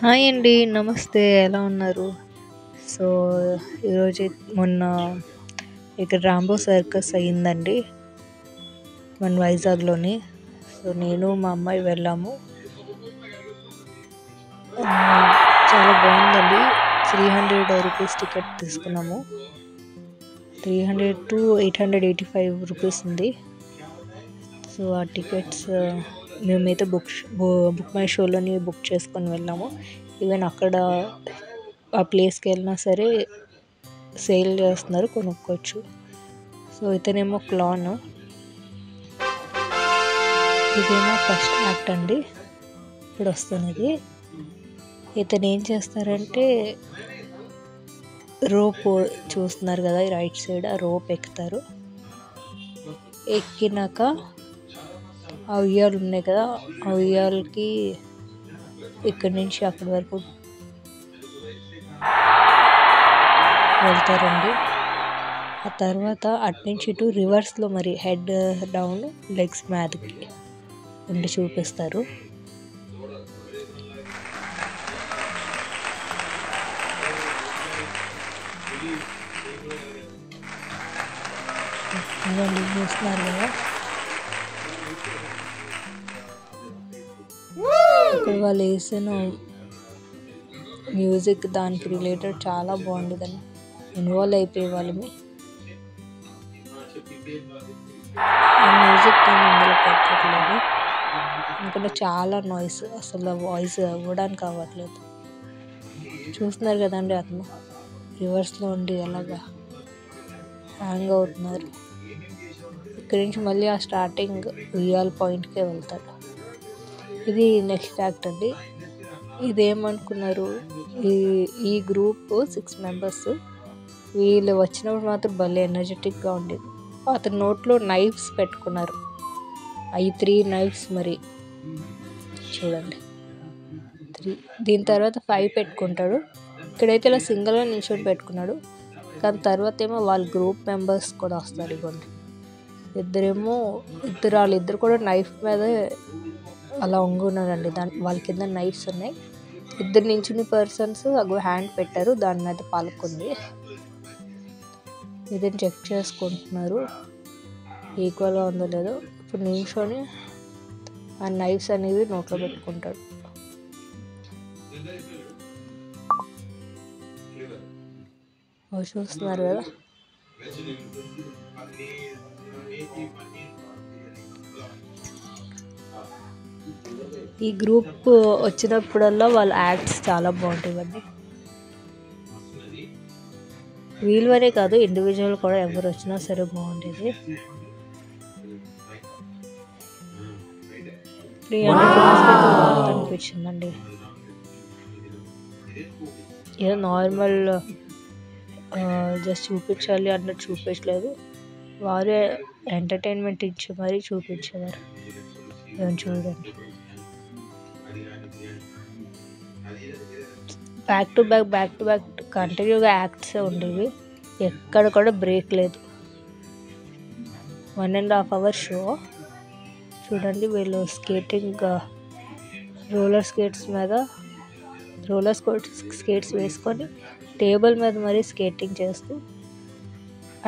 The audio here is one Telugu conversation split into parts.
హాయ్ అండి. నమస్తే. ఎలా ఉన్నారు? సో, ఈరోజు మొన్న ఇక్కడ 'రాంబో సర్కస్' అయిందండి మన వైజాగ్‌లోని. సో, నేను మా అమ్మాయి వెళ్ళాము. చాలా బాగుందండి. 300 రూపీస్ టికెట్ తీసుకున్నాము. 300-885 రూపీస్ ఉంది. సో, ఆ టికెట్స్ మేమైతే బుక్ మై షోలోని బుక్ చేసుకొని వెళ్ళాము. ఈవెన్ అక్కడ ఆ ప్లేస్కి వెళ్ళినా సరే సేల్ చేస్తున్నారు, కొనుక్కోవచ్చు. సో ఇతనేమో క్లాన్, ఇదేమో ఫస్ట్ యాక్ట్ అండి. ఇప్పుడు వస్తున్నది. ఇతను ఏం చేస్తారంటే రోప్ చూస్తున్నారు కదా రైట్ సైడ్, ఆ రోప్ ఎక్కుతారు. ఎక్కినాక ఆ ఉయ్యాలు ఉన్నాయి కదా, ఆ ఉయ్యాలకి ఇక్కడి నుంచి అక్కడి వరకు వెళ్తారండి. ఆ తర్వాత అట్నుంచి ఇటు రివర్స్లో మరి హెడ్ డౌన్, లెగ్స్ మీదకి ఉండి చూపిస్తారు. ఇదండి చూస్తున్నారు కదా, ఇక్కడ వాళ్ళు వేసిన మ్యూజిక్ దానికి రిలేటెడ్ చాలా బాగుండేదండి. ఇన్వాల్వ్ అయిపోయే వాళ్ళమి. ఆ మ్యూజిక్ నేను ఇందులో పెట్టట్లేదు ఎందుకంటే చాలా నాయిస్, అసలు వాయిస్ ఇవ్వడానికి అవ్వట్లేదు. చూస్తున్నారు కదండి, అతను రివర్స్లో ఉండి ఎలాగా హ్యాంగ్ అవుతున్నారు. ఇక్కడి నుంచి మళ్ళీ ఆ స్టార్టింగ్ ఉయ్యాల పాయింట్కే వెళ్తాడు. ఇది నెక్స్ట్ యాక్ట్ అండి. ఇదేమనుకున్నారు, ఈ గ్రూప్ 6 మెంబర్స్, వీళ్ళు వచ్చినప్పుడు మాత్రం భలే ఎనర్జెటిక్గా ఉండేది. అతని నోట్లో నైఫ్స్ పెట్టుకున్నారు. అవి 3 నైఫ్స్ మరి చూడండి, 3. దీని తర్వాత 5 పెట్టుకుంటాడు. ఇక్కడైతే ఇలా సింగిల్గా నిల్చొని పెట్టుకున్నాడు. కానీ తర్వాత ఏమో వాళ్ళ గ్రూప్ మెంబర్స్ కూడా వస్తారు. ఇవ్వండి, వాళ్ళిద్దరు కూడా నైఫ్ మీద అలా ఉన్నారండి. వాళ్ళ కింద నైఫ్స్ ఉన్నాయి. ఇద్దరు నించుని పర్సన్స్ హ్యాండ్ పెట్టారు, దాని మీద పాలకుంది. ఇదని చెక్ చేసుకుంటున్నారు ఈక్వల్గా ఉందో లేదో. ఇప్పుడు నించొని ఆ నైఫ్స్ అనేవి నోట్లో పెట్టుకుంటాడు. చూస్తున్నారు కదా, ఈ గ్రూప్ వచ్చినప్పుడల్లా వాళ్ళ యాక్ట్స్ చాలా బాగుంటాయండి. వీళ్ళవనే కాదు, ఇండివిజువల్ కూడా ఎవరు వచ్చినా సరే బాగుండేది. 300 రూపీస్కి అనిపించిందండి. ఏదో నార్మల్ జస్ట్ చూపించాలి అన్నట్టు చూపించలేదు, వారే ఎంటర్టైన్మెంట్ ఇచ్చి మరీ చూపించేవారు. చూడండి, బ్యాక్ టు బ్యాక్ కంటిన్యూగా యాక్ట్సే ఉండేవి, ఎక్కడ కూడా బ్రేక్ లేదు. 1.5 hour షో. చూడండి, వీళ్ళు స్కేటింగ్ రోలర్ స్కేట్స్ వేసుకొని టేబుల్ మీద మరీ స్కేటింగ్ చేస్తూ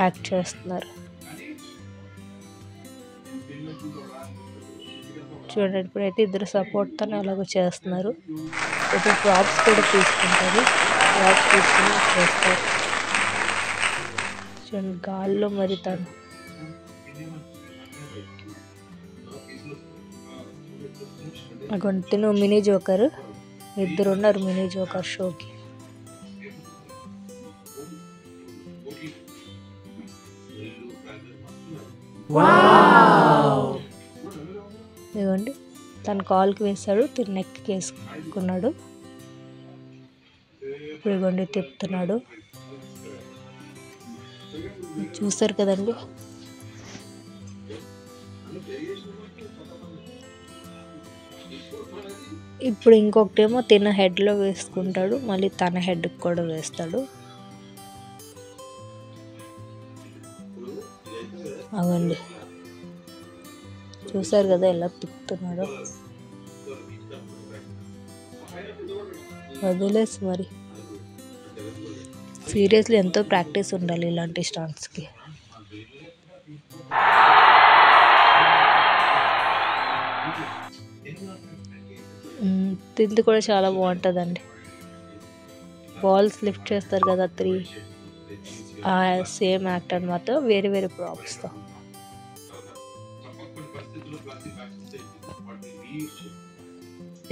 యాక్ట్ చేస్తున్నారు. చూడండి, ఇప్పుడైతే ఇద్దరు సపోర్ట్తో అలాగో చేస్తున్నారు. ఇప్పుడు ప్రాప్స్ కూడా తీసుకుంటారు, ప్రాప్స్ తీసుకుని చేస్తారు. చూడండి, గాల్లో మరి తను తిను మినీ జోకర్, ఇద్దరు ఉన్నారు మినీ జోకర్ షోకి. ఇదిగోండి, తన కాల్కి వేసాడు, తిని నెక్కి వేసుకున్నాడు. ఇప్పుడు ఇదిగోండి తిప్పుతున్నాడు. చూస్తారు కదండి, ఇప్పుడు ఇంకొకటేమో తిన హెడ్లో వేసుకుంటాడు, మళ్ళీ తన హెడ్కి కూడా వేస్తాడు. అవండి, చూసారు కదా ఎలా తిప్పుతున్నాడో. వదిలేసి మరి సీరియస్లీ ఎంతో ప్రాక్టీస్ ఉండాలి ఇలాంటి స్టంట్స్కి. తింది కూడా చాలా బాగుంటుందండి. బాల్స్ లిఫ్ట్ చేస్తారు కదా 3, సేమ్ యాక్టర్ మాత్రం వేరే వేరే ప్రాప్స్తో.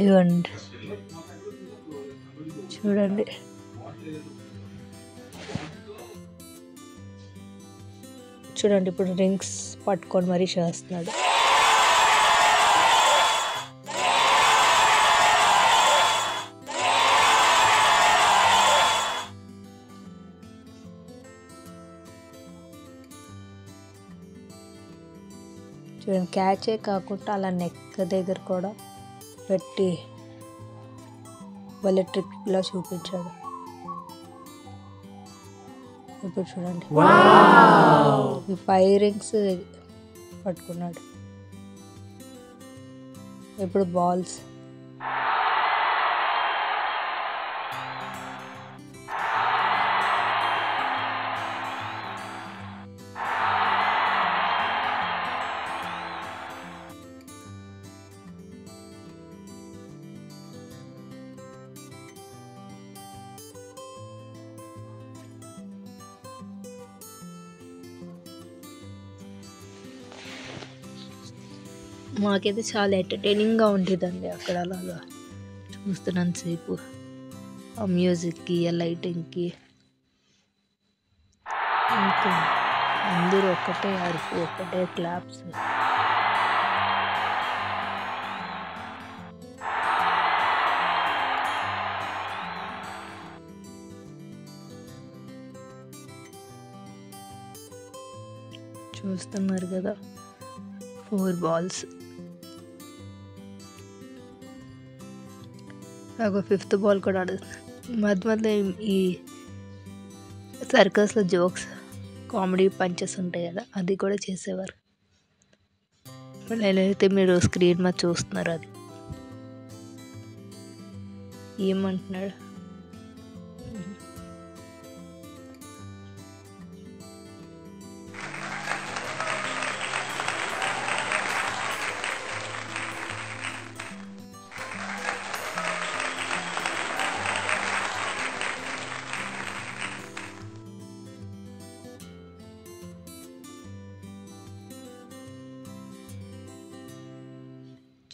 ఇవ్వండి చూడండి, చూడండి ఇప్పుడు రింగ్స్ పట్టుకొని మరీ చేస్తున్నాడు. చూడండి, క్యాచే కాకుండా అలా నెక్ దగ్గర కూడా పెట్టి వాళ్ళ ట్రిక్లా చూపించాడు. ఇప్పుడు చూడండి, ఈ 5 రింగ్స్ పట్టుకున్నాడు. ఇప్పుడు బాల్స్. మాకైతే చాలా ఎంటర్టైనింగ్గా ఉండేదండి అక్కడ అలాగా చూస్తున్నంతసేపు. ఆ మ్యూజిక్కి, ఆ లైటింగ్కి, ఇంకా అందరూ ఒక్కటే అరుపు, ఒక్కటే క్లాప్స్. చూస్తున్నారు కదా 4 బాల్స్. నాకు 5th బాల్ కూడా ఆడుతుంది. మధ్య మధ్య ఈ సర్కస్లో జోక్స్, కామెడీ పంచెస్ ఉంటాయి కదా, అది కూడా చేసేవారు. నేనైతే మీరు స్క్రీన్ మీద చూస్తున్నారు అది. ఏమంటున్నాడు?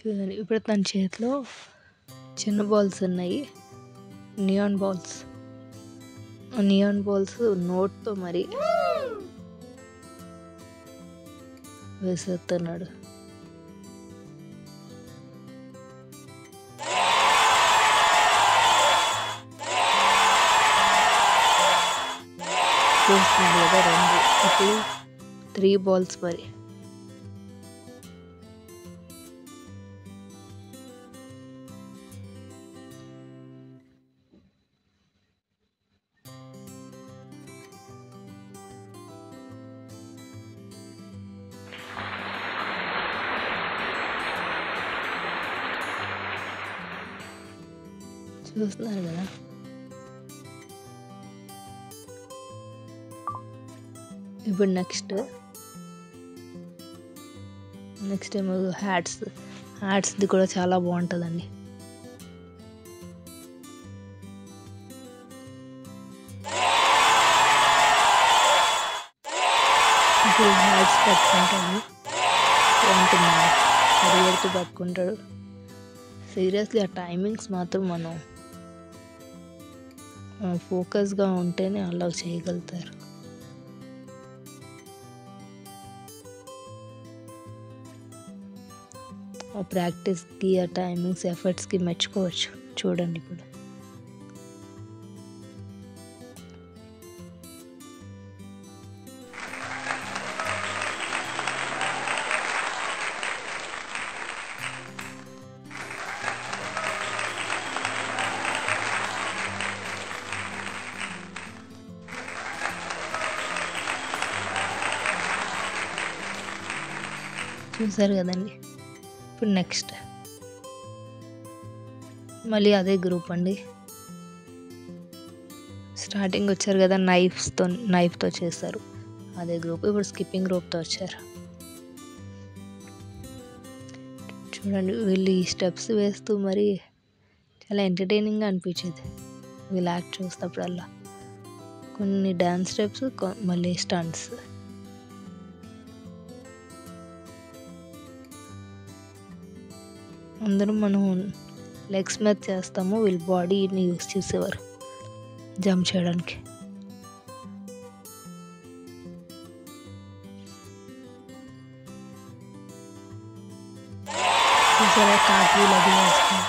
చూడండి, ఇప్పుడు తన చేతిలో చిన్న బాల్స్ ఉన్నాయి, నియాన్ బాల్స్. నియాన్ బాల్స్ నోట్తో మరి వేసేస్తున్నాడు. చూస్తున్నాడు కదా 2, ఇప్పుడు 3 బాల్స్ మరి. చూస్తున్నారు కదా, ఇప్పుడు నెక్స్ట్ ఏమో హ్యాట్స్ది కూడా చాలా బాగుంటుందండి. ఇప్పుడు హ్యాట్స్ పట్టుకుంటాడు, బాగుంటుందండి. పరిగెడుతూ పట్టుకుంటాడు. సీరియస్లీ ఆ టైమింగ్స్ మాత్రం మనం ఫోకస్గా ఉంటేనే అలా చేయగలుగుతారు. ఆ ప్రాక్టీస్కి, ఆ టైమింగ్స్, ఎఫర్ట్స్కి మెచ్చుకోవచ్చు. చూడండి ఇప్పుడు చూసారు కదండి. ఇప్పుడు నెక్స్ట్ మళ్ళీ అదే గ్రూప్ అండి. స్టార్టింగ్ వచ్చారు కదా నైఫ్తో చేశారు, అదే గ్రూప్. ఇప్పుడు స్కిప్పింగ్ రోప్తో వచ్చారు. చూడండి వీళ్ళు ఈ స్టెప్స్ వేస్తూ మరి చాలా ఎంటర్టైనింగ్గా అనిపించేది వీళ్ళు యాక్ట్ చూసినప్పుడల్లా. కొన్ని డ్యాన్స్ స్టెప్స్, మళ్ళీ స్టంట్స్. అందరం మనం లెగ్స్ మీద చేస్తాము, వీళ్ళు బాడీని యూస్ చేసేవారు జంప్ చేయడానికి. చూసారా కార్ట్వీల్ అది వేస్తాం.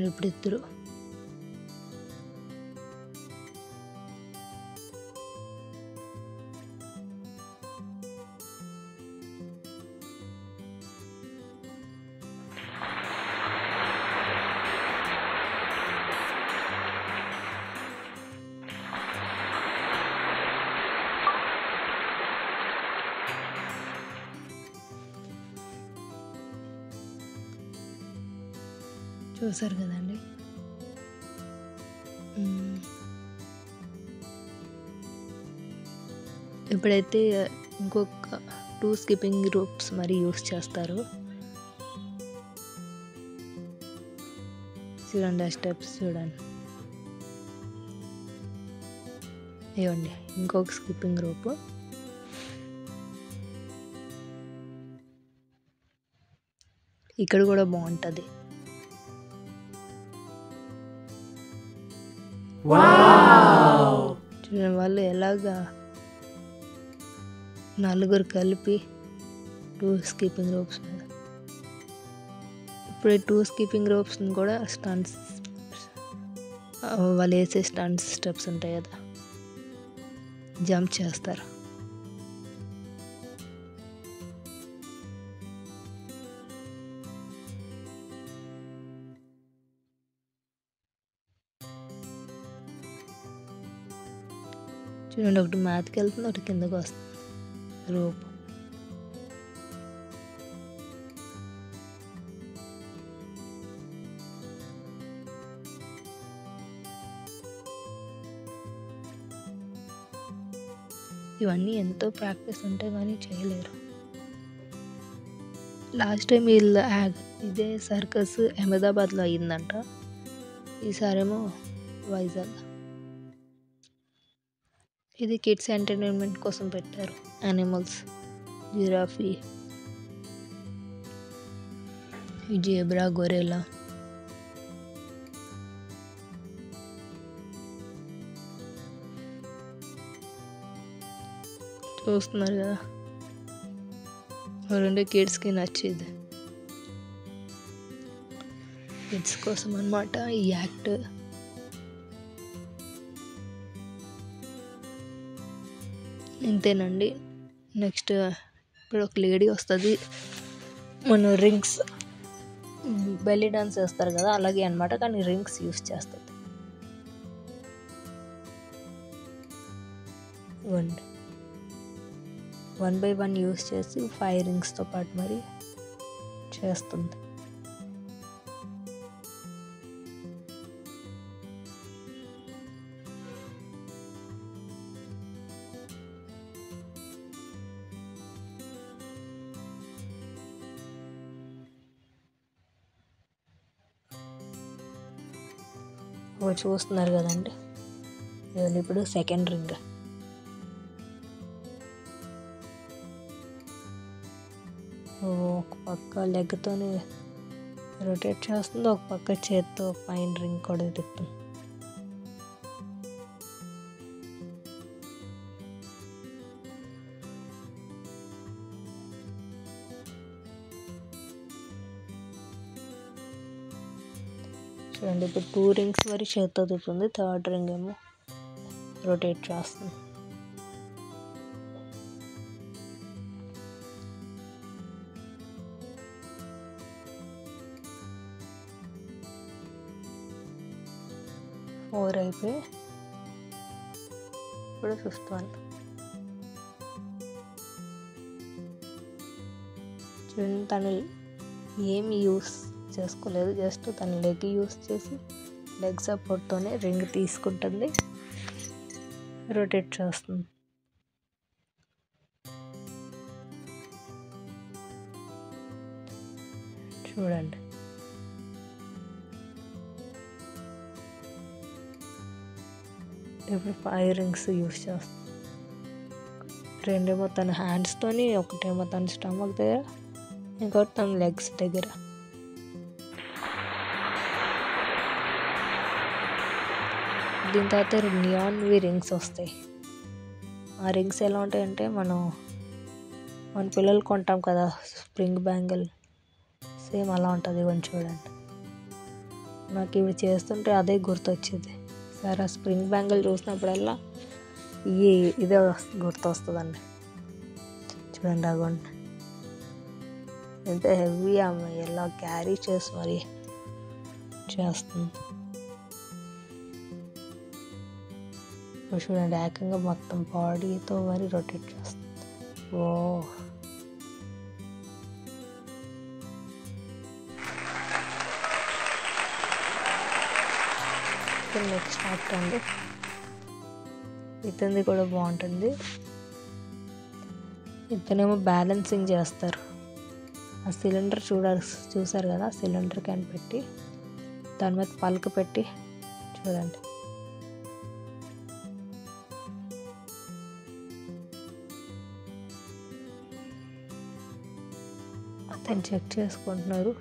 ఇప్పుడు ఇద్దరు చూసారు కదండి. ఇప్పుడైతే ఇంకొక 2 స్కిప్పింగ్ రూప్స్ మరి యూస్ చేస్తారు. చూడండి ఆ స్టెప్స్ చూడండి. ఇవ్వండి ఇంకొక స్కిప్పింగ్ రూప్. ఇక్కడ కూడా బాగుంటుంది. చూడండి వాళ్ళు ఎలాగా నలుగురు కలిపి 2 స్కిప్పింగ్ రోప్స్ మీద. ఇప్పుడు 2 స్కిప్పింగ్ రోప్స్ని కూడా స్టంట్స్, వాళ్ళు వేసే స్టంట్స్ స్టెప్స్ ఉంటాయి కదా, జంప్ చేస్తారు. చూడండి ఒకటి మ్యాథ్కి వెళ్తుంది, ఒకటి కిందకు వస్తుంది రోప్. ఇవన్నీ ఎంతో ప్రాక్టీస్ ఉంటే కానీ చేయలేరు. లాస్ట్ టైం వీళ్ళు ఇదే సర్కస్ అహ్మదాబాద్లో అయ్యిందంట, ఈసారేమో వైజాగ్. ఇది కిడ్స్ ఎంటర్టైన్మెంట్ కోసం పెట్టారు. Animals, giraffe, zebra, gorilla. చూస్తున్నారు కదా, రెండు కిడ్స్కి నచ్చేది. కిడ్స్ కోసం అన్నమాట ఈ యాక్ట్. ఇంతేనండి. నెక్స్ట్ ఇప్పుడు ఒక లేడీ వస్తుంది, మనం రింగ్స్, బెల్లీ డాన్స్ వేస్తారు కదా అలాగే అనమాట, కానీ రింగ్స్ యూస్ చేస్తుంది. 1 by 1 యూస్ చేసి 5 రింగ్స్తో పాటు మరి చేస్తుంది. చూస్తున్నారు కదండి, ఇప్పుడు సెకండ్ రింగ్. ఒక పక్క లెగ్తోనే రొటేట్ చేస్తుంది, ఒక పక్క చేత్తో పైన రింగ్ కూడా తిప్పుతుంది. చూడండి ఇప్పుడు 2 రింగ్స్ వరకు చేత్తో తిప్పుతుంది, థర్డ్ రింగ్ ఏమో రొటేట్ చేస్తుంది. 4 అయిపోయి ఇప్పుడు 5th వన్. చూడండి, తను ఏమి యూస్ చేసుకోలేదు, జస్ట్ తన లెగ్ యూస్ చేసి లెగ్ సపోర్ట్తోనే రింగ్ తీసుకుంటుంది, రొటేట్ చేస్తుంది. చూడండి, ఇప్పుడు 5 రింగ్స్ యూస్ చేస్తాం. రెండేమో తన హ్యాండ్స్తోని, ఒకటేమో తన స్టమక్ దగ్గర, ఇంకోటి తన లెగ్స్ దగ్గర. దీని తర్వాత నియాన్వి రింగ్స్ వస్తాయి. ఆ రింగ్స్ ఎలా ఉంటాయంటే మన పిల్లలు కొంటాం కదా స్ప్రింగ్ బ్యాంగిల్, సేమ్ అలా ఉంటుంది. ఇవన్నీ చూడండి, నాకు ఇవి చేస్తుంటే అదే గుర్తొచ్చేది. సరే, ఆ స్ప్రింగ్ బ్యాంగిల్ చూసినప్పుడల్లా ఇదే గుర్తొస్తుందండి. చూడండి, అగోండి ఎంత హెవీ ఆమె ఎలా క్యారీ చేసి మరి చేస్తుంది. ఇప్పుడు చూడండి, ఏకంగా మొత్తం బాడీతో మరి రొటేట్ చేస్తుంది. ఓ, నెక్స్ట్ యాక్ట్ అండి, ఇతనిది కూడా బాగుంటుంది. ఇతనేమో బ్యాలెన్సింగ్ చేస్తారు. ఆ సిలిండర్ చూసారు కదా, సిలిండర్ క్యాన్ పెట్టి దాని మీద పలుకు పెట్టి చూడండి. అతను చెక్ చేసుకుంటున్నారు,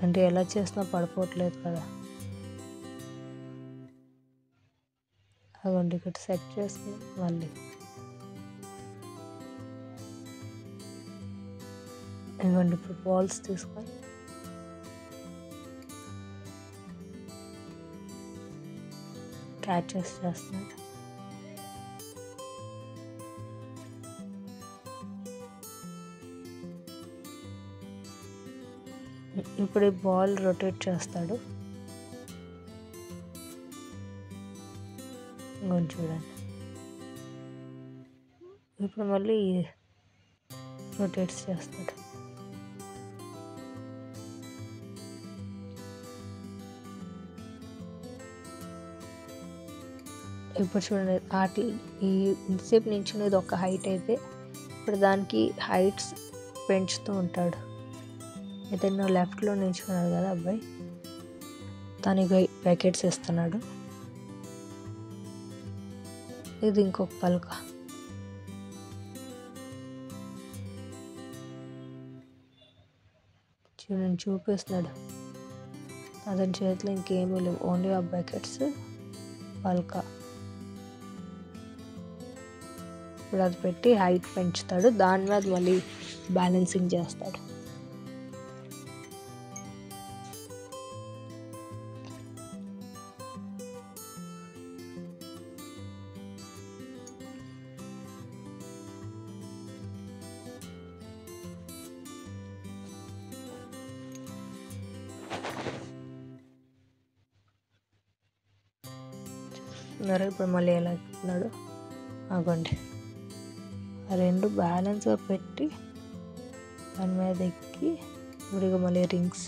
అంటే ఎలా చేసినా పడిపోవట్లేదు కదా. అగోండి, ఇక్కడ సెట్ చేసుకుని మళ్ళీ ఇవ్వండి. ఇప్పుడు బాల్స్ తీసుకొని క్యాచెస్ చేస్తున్నాడు. ఇప్పుడు ఈ బాల్ రొటేట్ చేస్తాడు. ఇంకొంచెం చూడండి, ఇప్పుడు మళ్ళీ రొటేట్స్ చేస్తాడు. ఇప్పుడు చూడండి, ఇంతసేపు నించునేది ఒక హైట్ అయితే ఇప్పుడు దానికి హైట్స్ పెంచుతూ ఉంటాడు. అయితే నా లెఫ్ట్లో నించున్నాడు కదా అబ్బాయి, తనకి ప్యాకెట్స్ ఇస్తున్నాడు. ఇది ఇంకొక పలక. చూడండి, చూపిస్తున్నాడు. అతని చేతిలో ఇంకేమీ లేవు, ఓన్లీ ఆ ప్యాకెట్స్, పలక. ఇప్పుడు అది పెట్టి హైట్ పెంచుతాడు, దాని మీద మళ్ళీ బ్యాలెన్సింగ్ చేస్తాడు. ఇప్పుడు మళ్ళీ ఎలా ఎక్కుతున్నాడు, అగోండి. ఆ రెండు బ్యాలెన్స్గా పెట్టి దాని మీద ఎక్కి ఇప్పుడు మళ్ళీ రింగ్స్.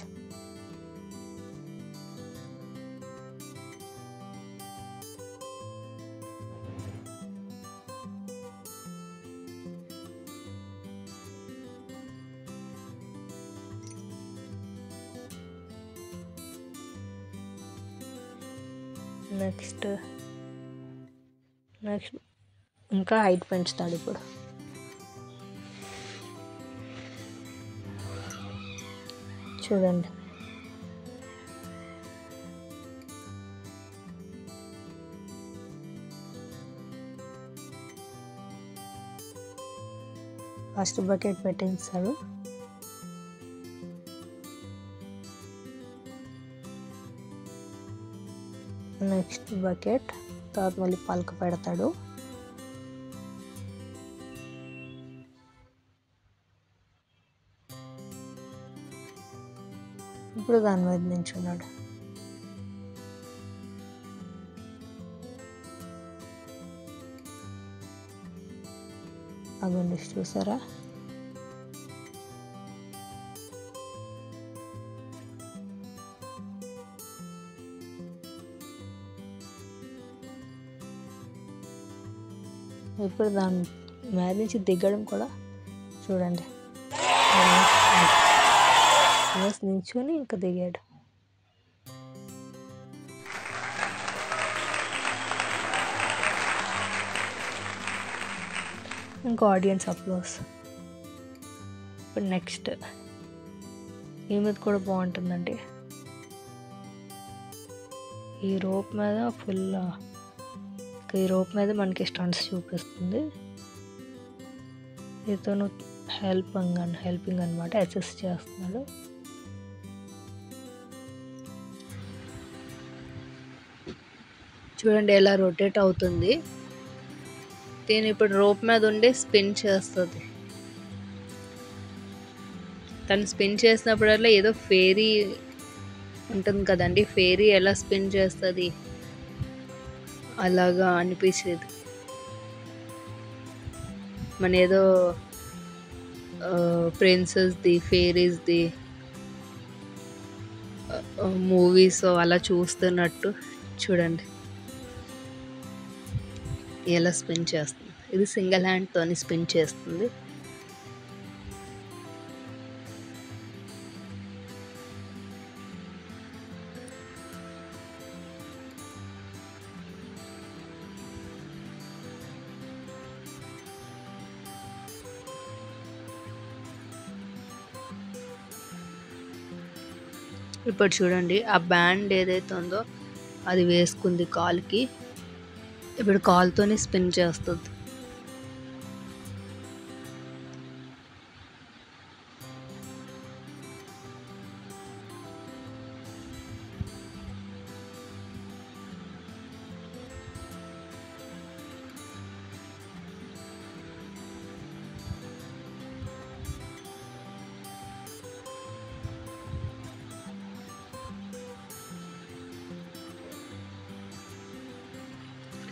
నెక్స్ట్ ఇంకా హైట్ పెంచుతాడు. ఇప్పుడు చూడండి, ఫస్ట్ బకెట్ పెట్టించాడు. నెక్స్ట్ బకెట్ తర్వాత మళ్ళీ పలక పెడతాడు. ఇప్పుడు దాని మీద నించున్నాడు. అగోండి చూసారా? ఇప్పుడు దాని మీద నుంచి దిగడం కూడా చూడండి. నించుని ఇంకా దిగాడు. ఇంకా ఆడియన్స్ అప్లోస్. ఇప్పుడు నెక్స్ట్ ఈ మీద కూడా బాగుంటుందండి. ఈ రోప్ మీద ఫుల్ ఈ రోప్ మీద మనకి స్టంట్స్ చూపిస్తుంది. ఇతను హెల్పింగ్ అనమాట, అసిస్ట్ చేస్తున్నాడు. చూడండి ఎలా రొటేట్ అవుతుంది. దీని ఇప్పుడు రోప్ మీద ఉండి స్పిన్ చేస్తుంది. తను స్పిన్ చేసినప్పుడల్లా ఏదో ఫేరీ ఉంటుంది కదండి, ఫేరీ ఎలా స్పిన్ చేస్తుంది అలాగా అనిపించేది. మన ఏదో ప్రిన్సెస్ది ఫేరీస్ది మూవీస్ అలా చూస్తున్నట్టు చూడండి ఎలా స్పిన్ చేస్తుంది. ఇది సింగిల్ హ్యాండ్తోని స్పిన్ చేస్తుంది. ఇప్పుడు చూడండి ఆ బ్యాండ్ ఏదైతే ఉందో అది వేసుకుంది కాలుకి. ఇప్పుడు కాలుతోనే స్పిన్ చేస్తుంది.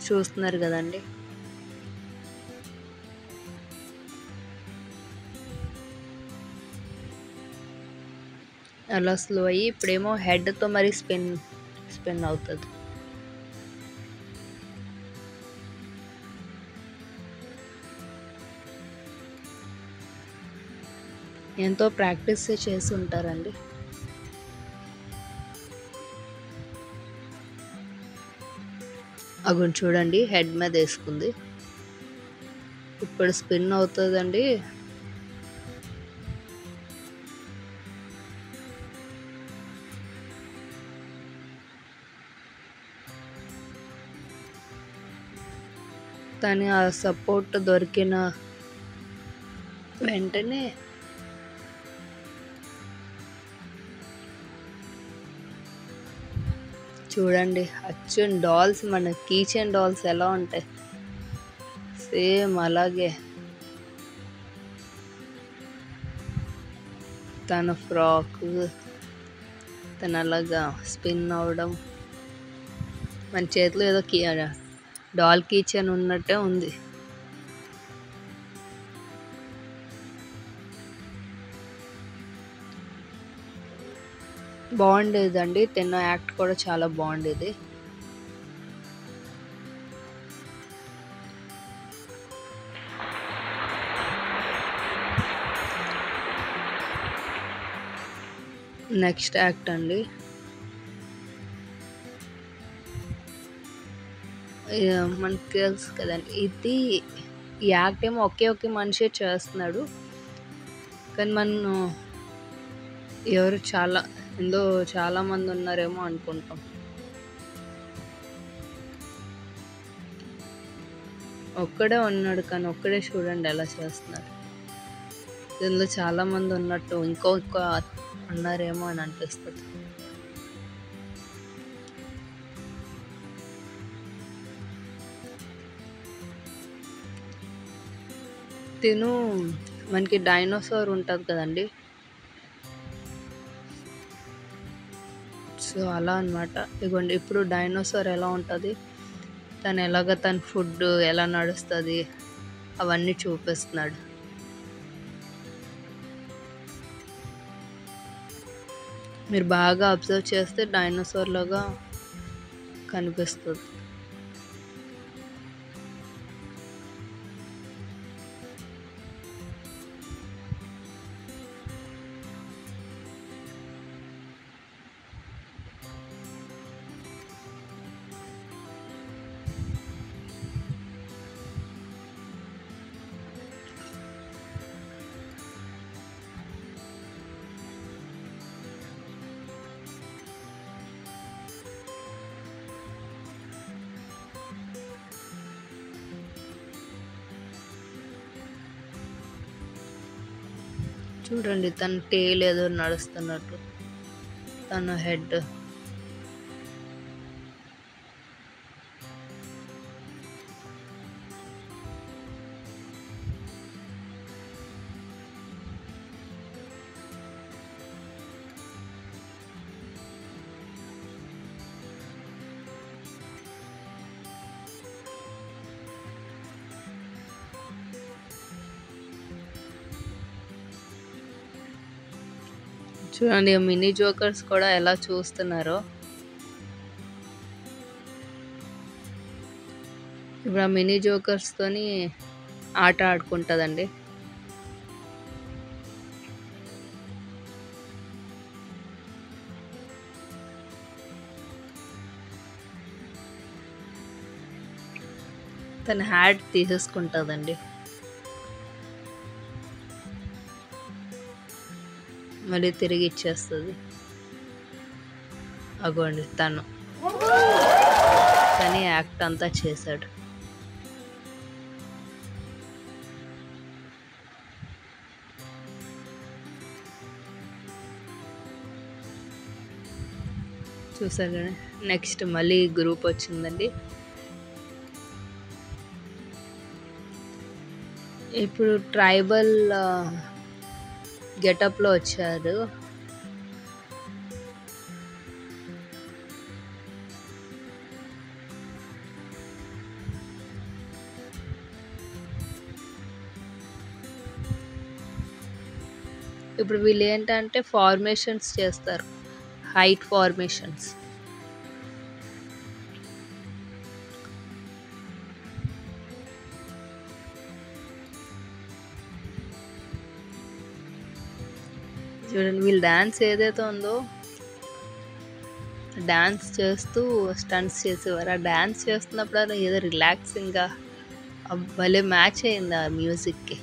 చూస్తున్నారు కదండి. అలా స్లో అయ్యి ఇప్పుడేమో హెడ్తో మరి స్పిన్ అవుతుంది. ఎంతో ప్రాక్టీస్ చేసి ఉంటారండి. అగోండి చూడండి హెడ్ మీద వేసుకుంది. ఇప్పుడు స్పిన్ అవుతుందండి. తను ఆ సపోర్ట్ దొరికిన వెంటనే చూడండి అచ్చం డాల్స్, మన కీచెన్ డాల్స్ ఎలా ఉంటాయి సేమ్ అలాగే తన ఫ్రాక్ తను అలాగా స్పిన్ అవడం, మన చేతిలో ఏదో డాల్ కీచెన్ ఉన్నట్టే ఉంది. బాగుండేదండి. తిన్న యాక్ట్ కూడా చాలా బాగుండేది. నెక్స్ట్ యాక్ట్ అండి. మనకు తెలుసు కదండి ఇది ఈ యాక్ట్ ఏమో ఒకే మనిషి చేస్తున్నాడు. కానీ మనం ఎవరు ఇందులో చాలామంది ఉన్నారేమో అనుకుంటాం. ఒక్కడే ఉన్నాడు కానీ ఒక్కడే చూడండి ఎలా చేస్తున్నారు. దీనిలో చాలామంది ఉన్నట్టు ఇంకొక ఉన్నారేమో అని అనిపిస్తుంది. తిను మనకి డైనోసార్ ఉంటుంది కదండి, సో అలా అనమాట. ఇదిగోండి ఇప్పుడు డైనోసార్ ఎలా ఉంటుంది, తను ఎలాగ తన ఫుడ్ ఎలా నడుస్తుంది అవన్నీ చూపిస్తున్నాడు. మీరు బాగా అబ్జర్వ్ చేస్తే డైనోసార్ లాగా కనిపిస్తుంది. చూడండి, తన టేల్ ఏదో నడుస్తున్నట్టు, తన హెడ్. చూడండి, మినీ జోకర్స్ కూడా ఎలా చూస్తున్నారో. ఇప్పుడు ఆ మినీ జోకర్స్తోని ఆట ఆడుకుంటుందండి. తన హ్యాట్ తీసేసుకుంటుందండి. మళ్ళీ తిరిగి ఇచ్చేస్తుంది. అగోండి, తనే యాక్ట్ అంతా చేశాడు. చూసారు కదా, నెక్స్ట్ మళ్ళీ గ్రూప్ వచ్చిందండి. ఇప్పుడు ట్రైబల్ గెటప్లో వచ్చారు. ఇప్పుడు వీళ్ళు ఏంటంటే ఫార్మేషన్స్ చేస్తారు, హైట్ ఫార్మేషన్స్. చూడండి, వీళ్ళు డ్యాన్స్ ఏదైతే ఉందో డ్యాన్స్ చేస్తూ స్టంట్స్ చేసేవారు. ఆ డ్యాన్స్ చేస్తున్నప్పుడు ఏదో రిలాక్సింగ్గా భలే మ్యాచ్ అయింది ఆ మ్యూజిక్కి.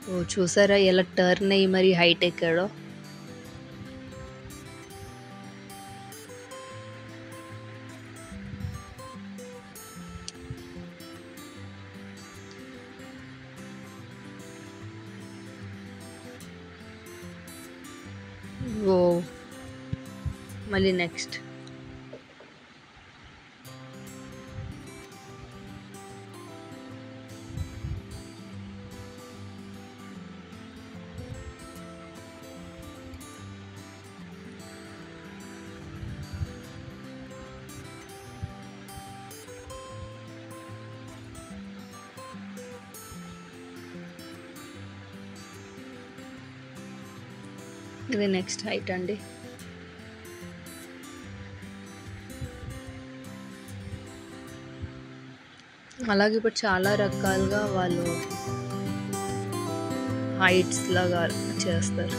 ఓ చూసారా ఎలా టర్న్ అయ్యి మరి హైట్ ఎక్కాడో. ఓ మళ్ళీ నెక్స్ట్ ఇది నెక్స్ట్ హైట్ అండి. అలాగే ఇప్పుడు చాలా రకాలుగా వాళ్ళు హైట్స్ లాగా చేస్తారు.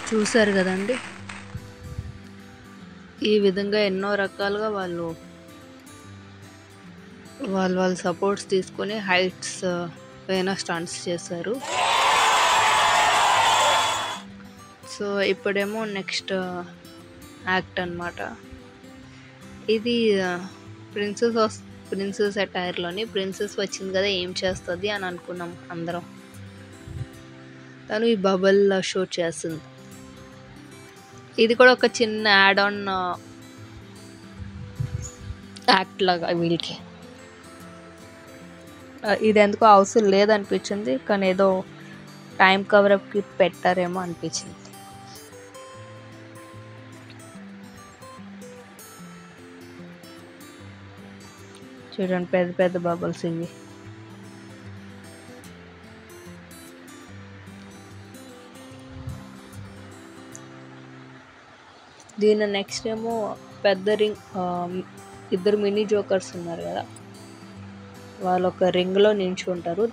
చూసారు కదండి, ఈ విధంగా ఎన్నో రకాలుగా వాళ్ళ సపోర్ట్స్ తీసుకొని హైట్స్ పైన స్టంట్స్ చేశారు. సో ఇప్పుడేమో నెక్స్ట్ యాక్ట్ అన్నమాట. ఇది ప్రిన్సెస్ అటైర్లోని ప్రిన్సెస్ వచ్చింది కదా, ఏం చేస్తుంది అని అనుకున్నాం అందరం. తను ఈ బబుల్ షూట్ చేస్తుంది. ఇది కూడా ఒక చిన్న యాడ్ ఆన్ యాక్ట్ లాగా వీళ్ళకి. ఇది ఎందుకో అవసరం లేదనిపించింది, కానీ ఏదో టైం కవరప్కి పెట్టారేమో అనిపించింది. చూడండి పెద్ద పెద్ద బబుల్స్ ఇవి. దీని నెక్స్ట్ ఏమో పెద్ద రింగ్, ఇద్దరు మినీ జోకర్స్ ఉన్నారు కదా, వాళ్ళు ఒక రింగ్లో నించుంటారు.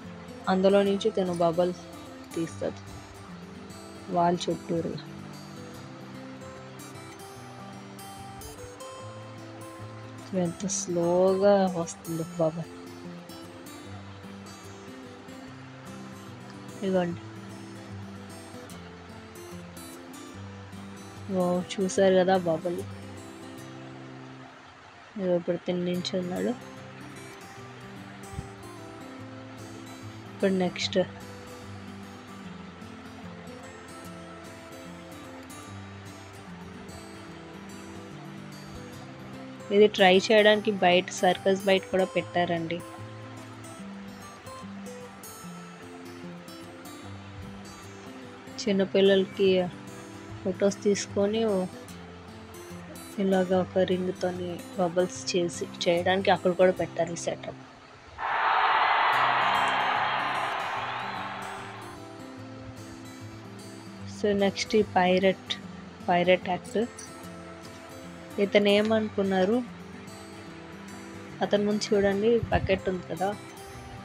అందులో నుంచి తను బబుల్స్ తీస్తుంది వాళ్ళ చుట్టూరు. ఎంత స్లోగా వస్తుంది బబుల్. ఇదిగోండి, చూసారు కదా బబుల్. ఇప్పుడు తిన్నించి ఉన్నాడు. ఇప్పుడు నెక్స్ట్ ఇది ట్రై చేయడానికి బయట సర్కస్ బయట కూడా పెట్టారండి. చిన్నపిల్లలకి ఫొటోస్ తీసుకొని ఇలాగా ఒక రింగ్తోని బబుల్స్ చేయడానికి అక్కడ కూడా పెట్టారు ఈ సెటప్. సో నెక్స్ట్ ఈ పైరెట్ యాక్ట్. ఇతను ఏమనుకున్నారు, అతని ముందు చూడండి బకెట్ ఉంది కదా,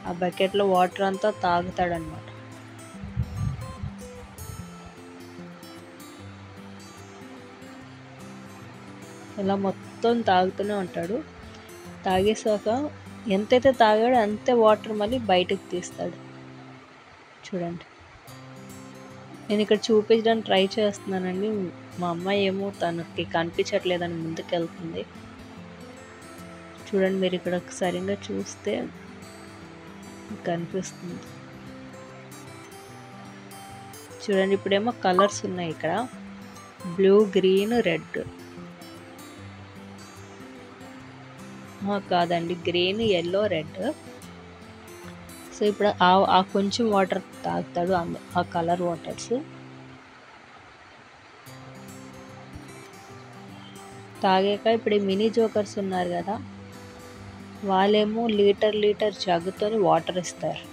ఆ బకెట్లో వాటర్ అంతా తాగుతాడనమాట. ఇలా మొత్తం తాగుతూనే ఉంటాడు. తాగేసాక ఎంతైతే తాగాడో అంతే వాటర్ మళ్ళీ బయటకు తీస్తాడు. చూడండి, నేను ఇక్కడ చూపించడానికి ట్రై చేస్తున్నానండి. మా అమ్మాయి ఏమో తనకి కనిపించట్లేదని ముందుకు వెళ్తుంది. చూడండి, మీరు ఇక్కడ సరిగ్గా చూస్తే కనిపిస్తుంది. చూడండి, ఇప్పుడేమో కలర్స్ ఉన్నాయి ఇక్కడ, బ్లూ, గ్రీన్, రెడ్. కాదండి, గ్రీన్, ఎల్లో, రెడ్. సో ఇప్పుడు ఆ కొంచెం వాటర్ తాగుతాడు, ఆ కలర్ వాటర్స్. తాగాక ఇప్పుడు మినీ జోకర్స్ ఉన్నారు కదా, వాళ్ళేమో లీటర్ జగ్గుతోని వాటర్ ఇస్తారు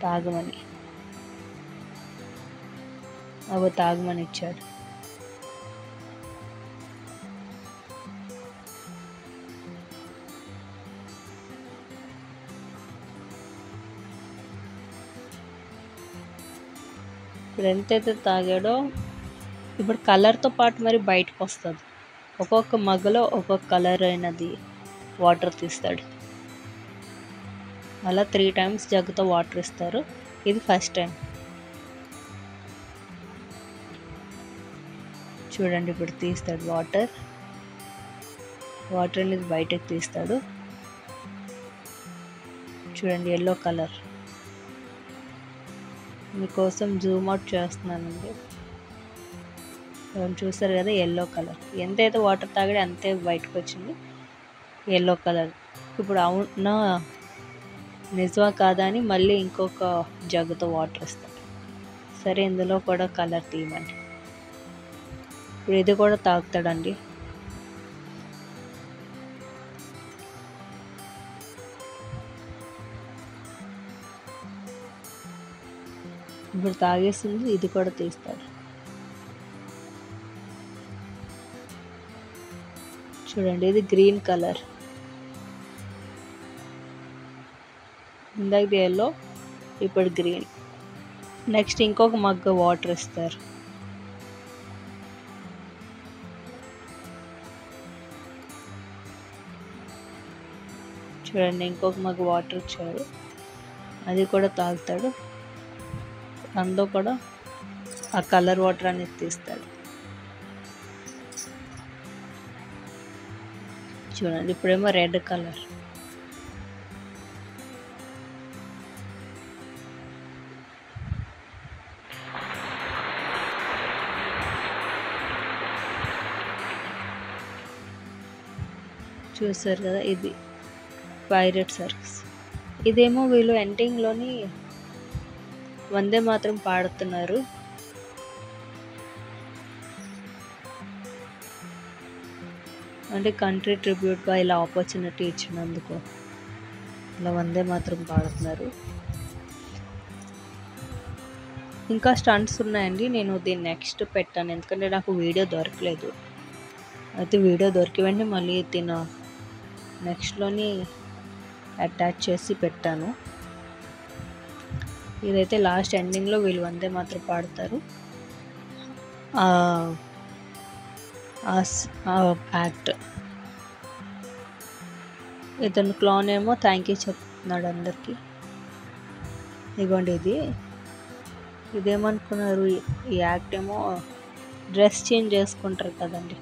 తాగమని. అవి తాగమని ఇచ్చాడు. ఇప్పుడు ఎంతైతే తాగాడో ఇప్పుడు కలర్తో పాటు మరి బయటకు వస్తుంది. ఒక్కొక్క మగ్గులో ఒక్కొక్క కలర్ అయినది వాటర్ తీస్తాడు. అలా 3 times జగ్గుతో వాటర్ ఇస్తారు. ఇది ఫస్ట్ టైం. చూడండి, ఇప్పుడు తీస్తాడు వాటర్ అనేది బయటకు తీస్తాడు. చూడండి, ఎల్లో కలర్. మీకోసం జూమ్ అవుట్ చేస్తున్నానండి. చూస్తారు కదా, ఎల్లో కలర్. ఎంతైతే వాటర్ తాగాడో అంతే బయటకు వచ్చింది ఎల్లో కలర్. ఇప్పుడు అవునా నిజమా కాదా అని మళ్ళీ ఇంకొక జగ్గుతో వాటర్ ఇస్తాడు. సరే, ఇందులో కూడా కలర్ తీయమండి. ఇప్పుడు ఇది కూడా తాగుతాడండి. ఇప్పుడు తాగేసింది, ఇది కూడా తీస్తాడు. చూడండి, ఇది గ్రీన్ కలర్. ఇందాకది ఎల్లో, ఇప్పుడు గ్రీన్. నెక్స్ట్ ఇంకొక మగ్గు వాటర్ ఇస్తారు. చూడండి ఇంకొక మగ్ వాటర్ ఇచ్చారు, అది కూడా తాగుతాడు. అందులో కూడా ఆ కలర్ వాటర్ అనేది తీస్తాడు. చూడండి ఇప్పుడేమో రెడ్ కలర్. చూసారు కదా, ఇది పైరేట్ సర్కస్. ఇదేమో వీళ్ళు ఎండింగ్లోని వందే మాత్రం పాడుతున్నారు. అంటే కంట్రీ ట్రిబ్యూట్గా ఇలా ఆపర్చునిటీ ఇచ్చినందుకు ఇలా వందే మాత్రం పాడుతున్నారు. ఇంకా స్టంట్స్ ఉన్నాయండి, నేను దీన్ని నెక్స్ట్ పెట్టాను ఎందుకంటే నాకు వీడియో దొరకలేదు. అయితే వీడియో దొరికి వెంటనే మళ్ళీ దీన్ని నెక్స్ట్లోని అటాచ్ చేసి పెట్టాను. ఇదైతే లాస్ట్ ఎండింగ్లో వీళ్ళు వందే మాత్రం పాడతారు. యాక్ట్ ఇతను క్లాన్ ఏమో థ్యాంక్ యూ చెప్తున్నాడు అందరికీ. ఇదిగోండి ఇదేమనుకున్నారు, ఈ యాక్ట్ ఏమో డ్రెస్ చేంజ్ చేసుకుంటారు కదండి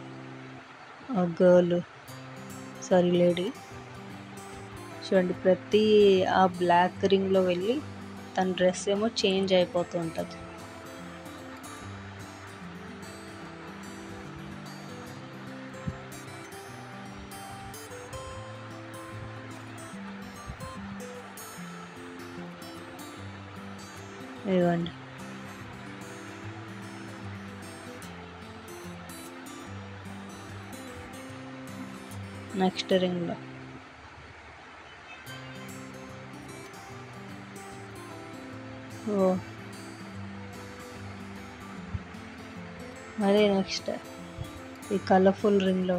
లేడీ. చూడండి ప్రతి ఆ బ్లాక్ రింగ్లో వెళ్ళి తన డ్రెస్ ఏమో చేంజ్ అయిపోతూ ఉంటుంది. ఇవ్వండి నెక్స్ట్ రింగ్లో మరి నెక్స్ట్ ఈ కలర్ఫుల్ రింగ్లో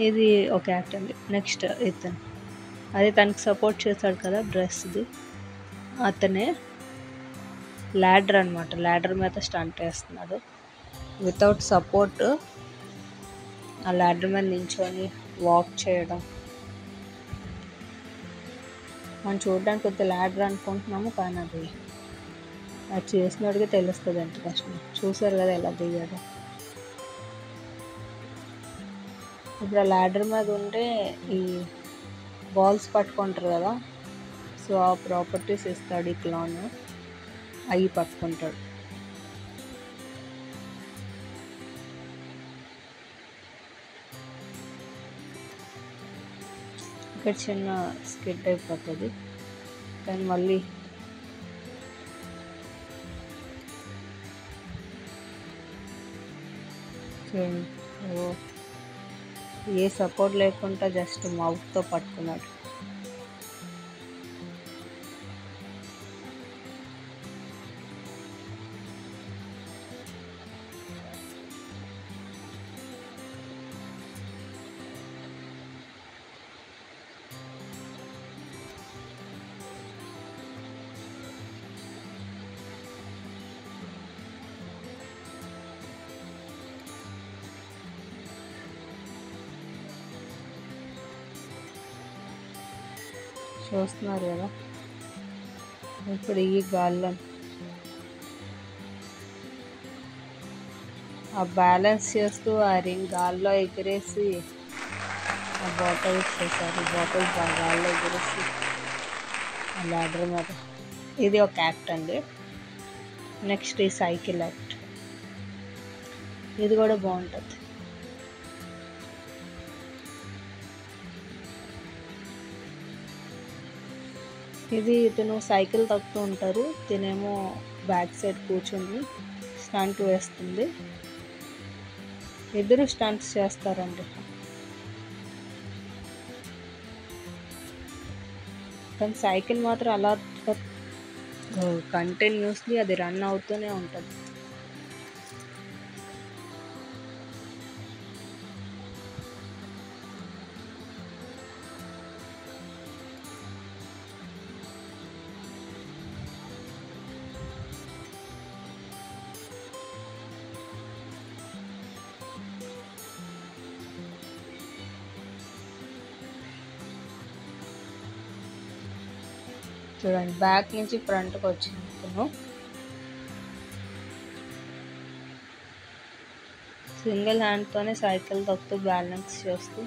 ఇది ఒక యాక్ట్ అండి. నెక్స్ట్ ఇతను అదే తనకి సపోర్ట్ చేశాడు కదా డ్రెస్ది, అతనే ల్యాడర్ అనమాట. ల్యాడర్ మీద స్టంట్ వేస్తున్నాడు వితౌట్ సపోర్ట్. ఆ ల్యాడర్ మీద నించొని వాక్ చేయడం మనం చూడడానికి కొద్దిగా ల్యాడర్ అనుకుంటున్నాము, కానీ అది చేసినోడికి తెలుస్తుంది ఎంత కష్టం. చూసారు కదా ఎలా దిగాడు. ఇప్పుడు ఆ ల్యాడర్ మీద ఉంటే ఈ బాల్స్ పట్టుకుంటారు కదా, సో ఆ ప్రాపర్టీస్ ఇస్తాడు ఈ క్లాన్, అవి పట్టుకుంటాడు. ఇక్కడ చిన్న స్కిడ్ అయిపోతుంది, కానీ మళ్ళీ చూడండి ఏ సపోర్ట్ లేకుండా జస్ట్ మౌత్తో పట్టుకున్నాడు. చూస్తున్నారు కదా, ఇప్పుడు ఈ గాల్లో ఆ బ్యాలెన్స్ చేస్తూ ఆ రింగ్ గాల్లో ఎగిరేసి ఆ బాటిల్స్ చేశారు. బాటిల్స్ గాల్లో ఎగిరేసి ఆ ల్యాడర్ మీద. ఇది ఒక యాక్ట్ అండి. నెక్స్ట్ ఈ సైకిల్ యాక్ట్, ఇది కూడా బాగుంటుంది. ఇది ఇతను సైకిల్ తక్కుతూ ఉంటారు, తినేమో బ్యాక్ సైడ్ కూర్చొని స్టంట్ వేస్తుంది. ఇద్దరు స్టంట్స్ చేస్తారండి. కానీ సైకిల్ మాత్రం అలా కంటిన్యూస్లీ అది రన్ అవుతూనే ఉంటుంది. చూడండి, బ్యాక్ నుంచి ఫ్రంట్కి వచ్చింది. ఇతను సింగిల్ హ్యాండ్తోనే సైకిల్ తొక్కుతూ బ్యాలెన్స్ చేస్తూ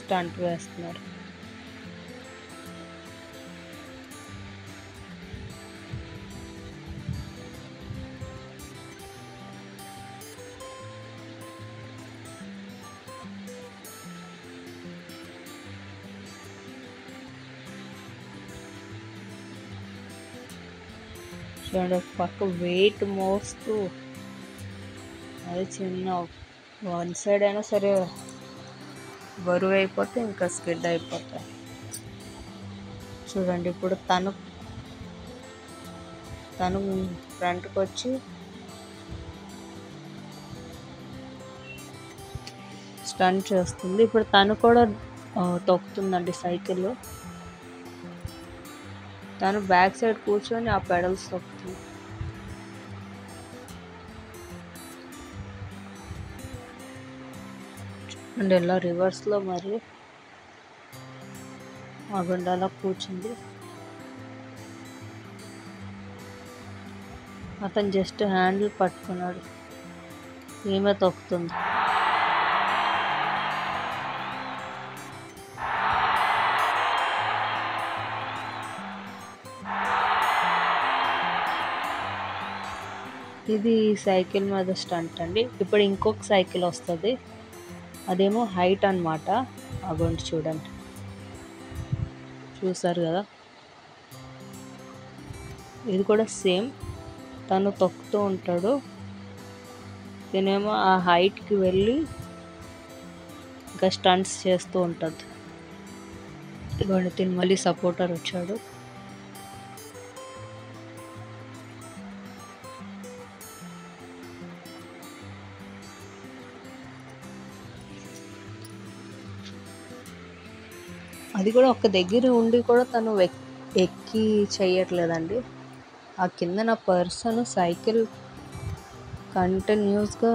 స్టంట్ వేస్తున్నారు. చూడండి, ఒక పక్క వెయిట్ మోస్తూ, అది చిన్న వన్ సైడ్ అయినా సరే బరువు అయిపోతే ఇంకా స్కిడ్ అయిపోతాయి. చూడండి, ఇప్పుడు తను ఫ్రంట్కి వచ్చి స్టంట్ చేస్తుంది. ఇప్పుడు తను కూడా తొక్కుతుందండి సైకిల్. తను బ్యాక్ సైడ్ కూర్చొని ఆ పెడల్స్ తొక్కుతుంది. అండ్ ఇలా రివర్స్లో మరి ఆ గుండాలో కూర్చుంది. అతను జస్ట్ హ్యాండిల్ పట్టుకున్నాడు, ఈమె తొక్కుతుంది. ఇది సైకిల్ మీద స్టంట్ అండి. ఇప్పుడు ఇంకొక సైకిల్ వస్తుంది, అదేమో హైట్ అన్నమాట. అగోండి చూడండి, చూసారు కదా, ఇది కూడా సేమ్. తను తొక్కుతూ ఉంటాడు, తినేమో ఆ హైట్కి వెళ్ళి ఇంకా స్టంట్స్ చేస్తూ ఉంటుంది. ఇదిగోండి, తిని మళ్ళీ సపోర్టర్ వచ్చాడు. అది కూడా ఒక దగ్గర ఉండి కూడా తను ఎక్కి చేయట్లేదండి. ఆ కింద నా పర్సన్ సైకిల్ కంటిన్యూస్గా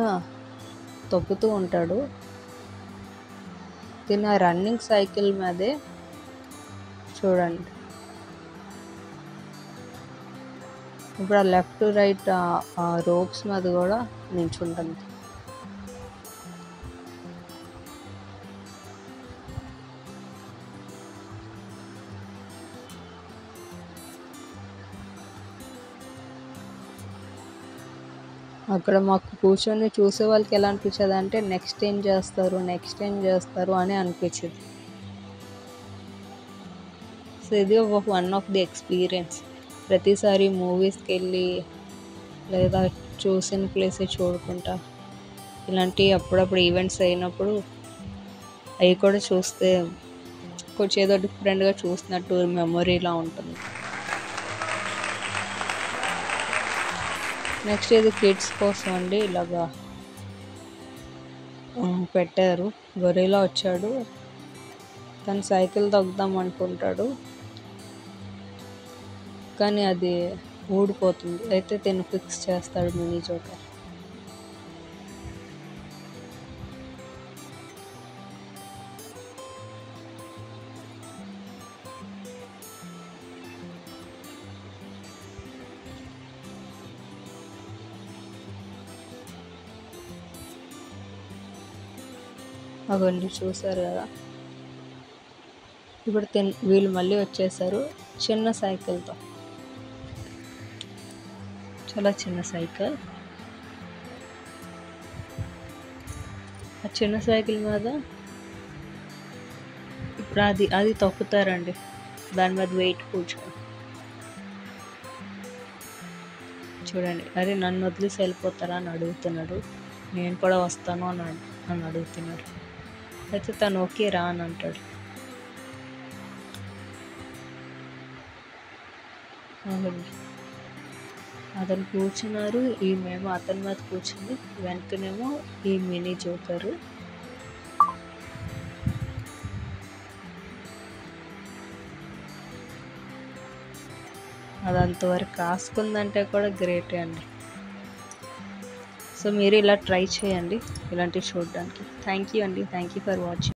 తొక్కుతూ ఉంటాడు. తిన రన్నింగ్ సైకిల్ మీదే చూడండి, ఇప్పుడు ఆ లెఫ్ట్ రైట్ ఆ రోప్స్ మీద కూడా నించుంటుంది. అక్కడ మాకు కూర్చొని చూసే వాళ్ళకి ఎలా అనిపించేది అంటే నెక్స్ట్ ఏం చేస్తారు అని అనిపించేది. సో ఇది వన్ ఆఫ్ ది ఎక్స్పీరియన్స్. ప్రతిసారి మూవీస్కి వెళ్ళి లేదా చూసిన ప్లేస్ చూడకుండా ఇలాంటి అప్పుడప్పుడు ఈవెంట్స్ అయినప్పుడు అవి కూడా చూస్తే కొంచెం ఏదో డిఫరెంట్గా చూసినట్టు మెమొరీలా ఉంటుంది. నెక్స్ట్ ఇది కిడ్స్ కోసం అండి, ఇలాగా పెట్టారు. గొరిలా వచ్చాడు, తను సైకిల్ తొక్కుదాం అనుకుంటాడు, కానీ అది ఊడిపోతుంది. అయితే తను ఫిక్స్ చేస్తాడు మినీ జోకర్. అవన్నీ చూసారు కదా. ఇప్పుడు వీళ్ళు మళ్ళీ వచ్చేసారు చిన్న సైకిల్తో, చాలా చిన్న సైకిల్. ఆ చిన్న సైకిల్ మీద ఇప్పుడు అది తొక్కుతారండి, దాని మీద వెయిట్ కూర్చొని. చూడండి, అరే నన్ను వదిలేసి వెళ్ళిపోతారా అని అడుగుతున్నాడు, నేను కూడా వస్తాను అని అడుగుతున్నాడు. అయితే తను ఓకే రా అని అంటాడు. అతను కూర్చున్నారు, ఈమెమో అతని మీద కూర్చుంది, వెనకనేమో ఈ మినీ జోకరు. అది అంతవరకు కాసుకుందంటే కూడా గ్రేటే అండి. సో మీరు ఇలా ట్రై చేయండి ఇలాంటివి చూడడానికి. థ్యాంక్ యూ అండి, థ్యాంక్ యూ ఫర్ వాచింగ్.